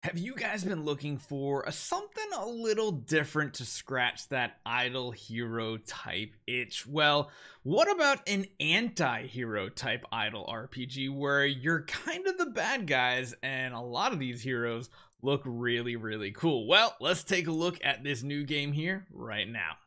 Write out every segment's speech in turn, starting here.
Have you guys been looking for something a little different to scratch that idle hero type itch? Well, what about an anti-hero type idle RPG where you're kind of the bad guys and a lot of these heroes look really cool? Well, let's take a look at this new game here right now.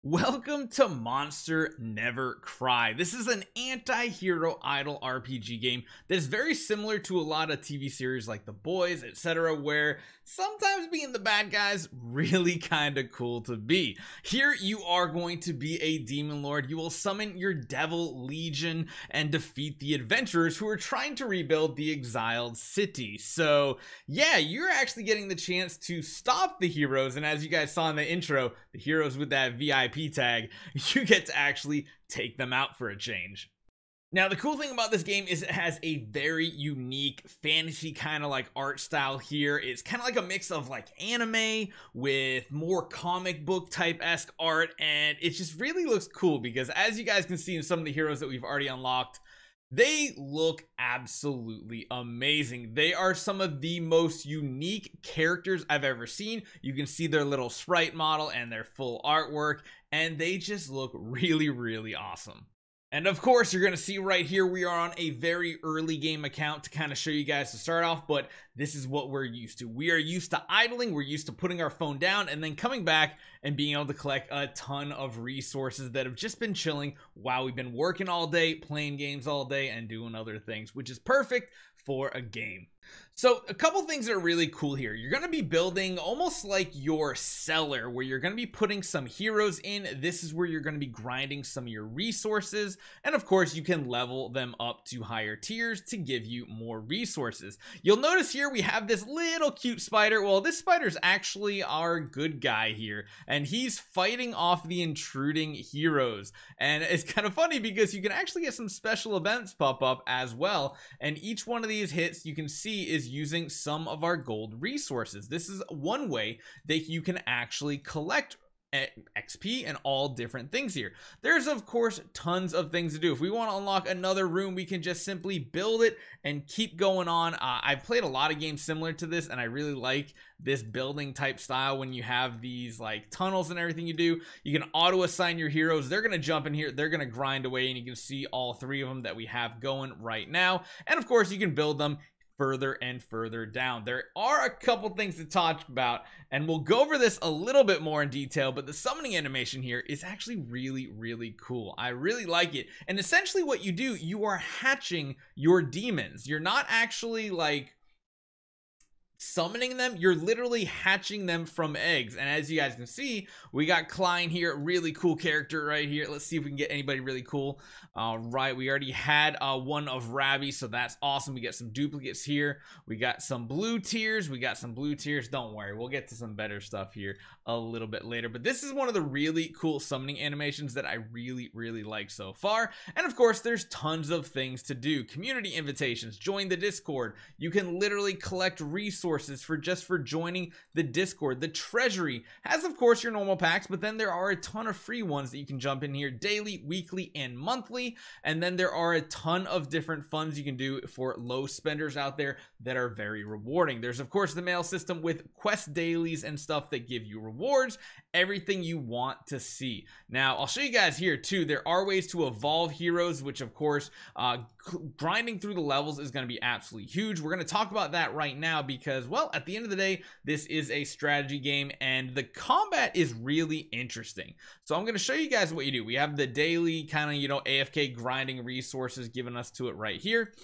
Welcome to Monster Never Cry. This is an anti-hero idle RPG game that's very similar to a lot of TV series like The Boys, etc., where sometimes being the bad guys really kind of cool to be. Here you are going to be a demon lord. You will summon your devil legion and defeat the adventurers who are trying to rebuild the exiled city. So yeah, you're actually getting the chance to stop the heroes, and as you guys saw in the intro, the heroes with that VIP tag, you get to actually take them out for a change. Now, the cool thing about this game is it has a very unique fantasy kind of like art style here. It's kind of like a mix of like anime with more comic book type-esque art, and it just really looks cool because as you guys can see in some of the heroes that we've already unlocked, they look absolutely amazing. They are some of the most unique characters I've ever seen. You can see their little sprite model and their full artwork, and they just look really awesome. And of course, you're going to see right here, we are on a very early game account to kind of show you guys to start off, but this is what we're used to. We are used to idling, we're used to putting our phone down and then coming back and being able to collect a ton of resources that have just been chilling while we've been working all day, playing games all day, and doing other things, which is perfect for a game. So a couple things that are really cool here. You're going to be building almost like your cellar where you're going to be putting some heroes in. This is where you're going to be grinding some of your resources. And of course, you can level them up to higher tiers to give you more resources. You'll notice here we have this little cute spider. Well, this spider is actually our good guy here, and he's fighting off the intruding heroes. And it's kind of funny because you can actually get some special events pop up as well. And each one of these hits you can see is using some of our gold resources. This is one way that you can actually collect XP and all different things here. There's of course tons of things to do. If we want to unlock another room, we can just simply build it and keep going on. I've played a lot of games similar to this, and I really like this building type style. When you have these like tunnels and everything you do, you can auto assign your heroes. They're going to jump in here, they're going to grind away, and you can see all three of them that we have going right now. And of course, you can build them further and further down. There are a couple things to talk about, and we'll go over this a little bit more in detail, but the summoning animation here is actually really cool. I really like it. And essentially what you do, you are hatching your demons. You're not actually like summoning them, you're literally hatching them from eggs. And as you guys can see, we got Klein here, really cool character right here. Let's see if we can get anybody really cool. All right, we already had one of Ravi, so that's awesome. We got some duplicates here. We got some blue tiers. Don't worry, we'll get to some better stuff here a little bit later. But this is one of the really cool summoning animations that I really like so far. And of course, there's tons of things to do. Community invitations, join the Discord. You can literally collect resources for joining the Discord. The treasury has of course your normal packs, but then there are a ton of free ones that you can jump in here daily, weekly, and monthly. And then there are a ton of different funds you can do for low spenders out there that are very rewarding. There's of course the mail system with quest dailies and stuff that give you rewards, everything you want to see. Now I'll show you guys here too, there are ways to evolve heroes, which of course grinding through the levels is going to be absolutely huge. We're going to talk about that right now because, well, at the end of the day, this is a strategy game and the combat is really interesting. So I'm going to show you guys what you do. We have the daily kind of, you know, AFK grinding resources given us to it right here.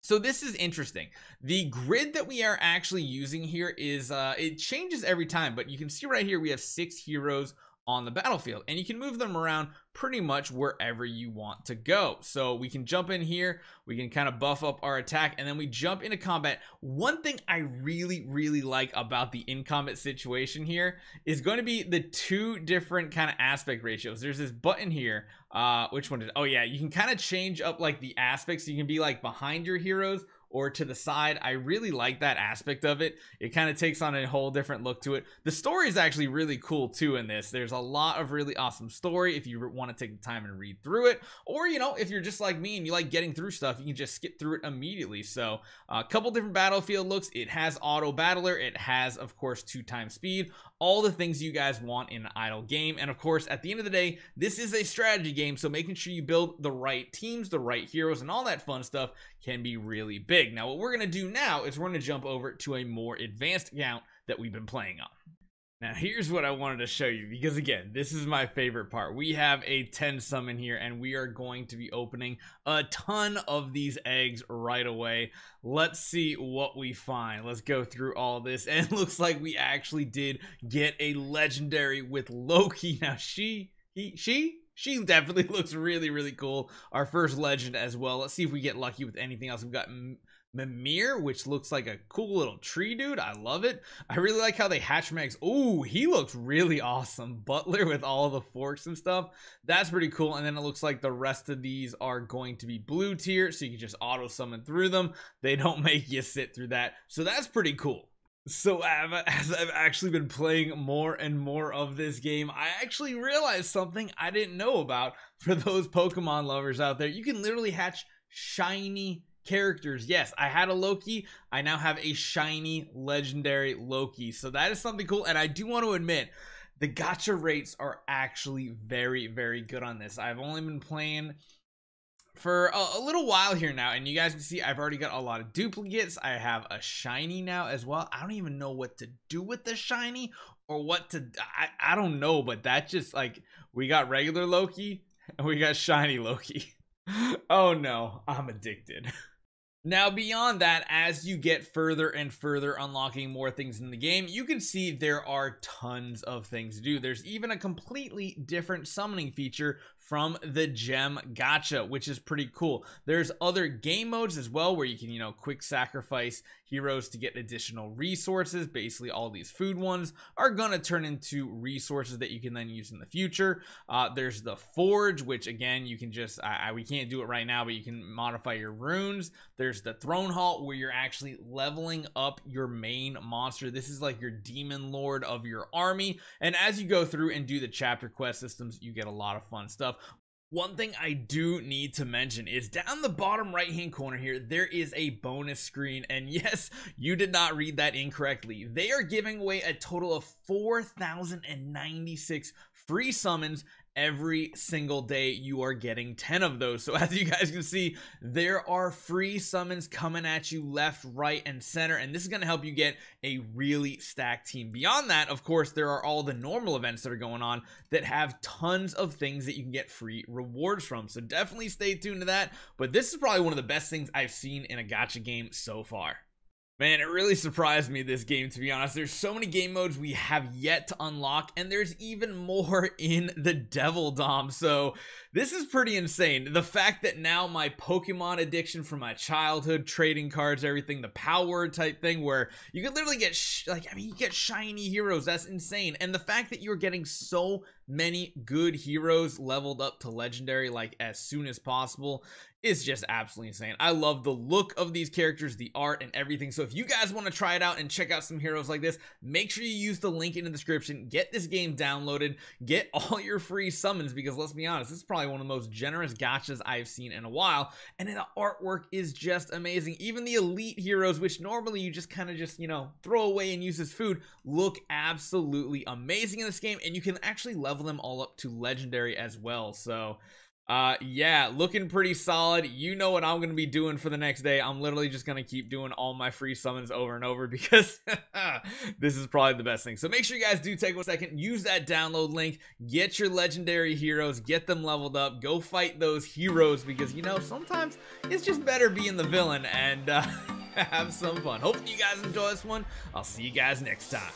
So this is interesting. The grid that we are actually using here is, it changes every time, but you can see right here we have 6 heroes on the battlefield, and you can move them around pretty much wherever you want to go. So we can jump in here, we can kind of buff up our attack, and then we jump into combat. One thing I really like about the in-combat situation here is going to be the 2 different kind of aspect ratios. There's this button here, which one is, oh yeah, you can kind of change up like the aspects. So you can be like behind your heroes or to the side. I really like that aspect of it. It kind of takes on a whole different look to it. The story is actually really cool too in this. There's a lot of really awesome story if you want to take the time and read through it, or you know, if you're just like me and you like getting through stuff, you can just skip through it immediately. So a couple different battlefield looks. It has auto battler, it has of course 2x speed, all the things you guys want in an idle game. And of course, at the end of the day, this is a strategy game, so making sure you build the right teams, the right heroes, and all that fun stuff can be really big. Now what we're going to do now is we're going to jump over to a more advanced account that we've been playing on. Now here's what I wanted to show you, because again, this is my favorite part. We have a 10 summon here, and we are going to be opening a ton of these eggs right away. Let's see what we find. Let's go through all this, and it looks like we actually did get a legendary with Loki. Now she definitely looks really, really cool. Our first legend as well. Let's see if we get lucky with anything else. We've got Mimir, which looks like a cool little tree dude. I love it. I really like how they hatch Max. Oh, he looks really awesome. Butler with all the forks and stuff. That's pretty cool. And then it looks like the rest of these are going to be blue tier, so you can just auto summon through them. They don't make you sit through that. So that's pretty cool. So as I've actually been playing more and more of this game, I actually realized something I didn't know about. For those Pokemon lovers out there, you can literally hatch shiny characters. Yes, I had a Loki. I now have a shiny legendary Loki. So that is something cool. And I do want to admit, the gacha rates are actually very, very good on this. I've only been playing for a little while here now, and you guys can see I've already got a lot of duplicates. I have a shiny now as well. I don't even know what to do with the shiny, or what to I don't know, but that just, like, we got regular Loki and we got shiny Loki. Oh no, I'm addicted. Now beyond that, as you get further and further unlocking more things in the game, you can see there are tons of things to do. There's even a completely different summoning feature from the gem gacha, which is pretty cool. There's other game modes as well where you can, you know, quick sacrifice heroes to get additional resources. Basically all these food ones are gonna turn into resources that you can then use in the future. There's the forge, which again, you can just we can't do it right now, but you can modify your runes. There's the throne hall, where you're actually leveling up your main monster. This is like your demon lord of your army, and as you go through and do the chapter quest systems, you get a lot of fun stuff. One thing I do need to mention is down the bottom right hand corner here, there is a bonus screen, and yes, you did not read that incorrectly. They are giving away a total of 4,096 free summons every single day. You are getting 10 of those. So as you guys can see, there are free summons coming at you left, right, and center, and this is going to help you get a really stacked team. Beyond that, of course, there are all the normal events that are going on that have tons of things that you can get free rewards from, so definitely stay tuned to that. But this is probably one of the best things I've seen in a gacha game so far. Man, it really surprised me, this game, to be honest. There's so many game modes we have yet to unlock, and there's even more in the Devil Dom. So this is pretty insane. The fact that now my Pokemon addiction from my childhood, trading cards, everything, the power type thing, where you can literally get you get shiny heroes. That's insane. And the fact that you're getting so many good heroes leveled up to legendary like as soon as possible is just absolutely insane. I love the look of these characters, the art, and everything. So if you guys want to try it out and check out some heroes like this, make sure you use the link in the description. Get this game downloaded, get all your free summons, because let's be honest, this is probably one of the most generous gachas I've seen in a while, and the artwork is just amazing. Even the elite heroes, which normally you just kind of you know, throw away and use as food, look absolutely amazing in this game, and you can actually level them all up to legendary as well. So yeah, looking pretty solid. You know what I'm gonna be doing for the next day. I'm literally just gonna keep doing all my free summons over and over, because this is probably the best thing. So make sure you guys do take 1 second, use that download link, get your legendary heroes, get them leveled up, go fight those heroes, because you know, sometimes it's just better being the villain, and have some fun. Hopefully you guys enjoy this one. I'll see you guys next time.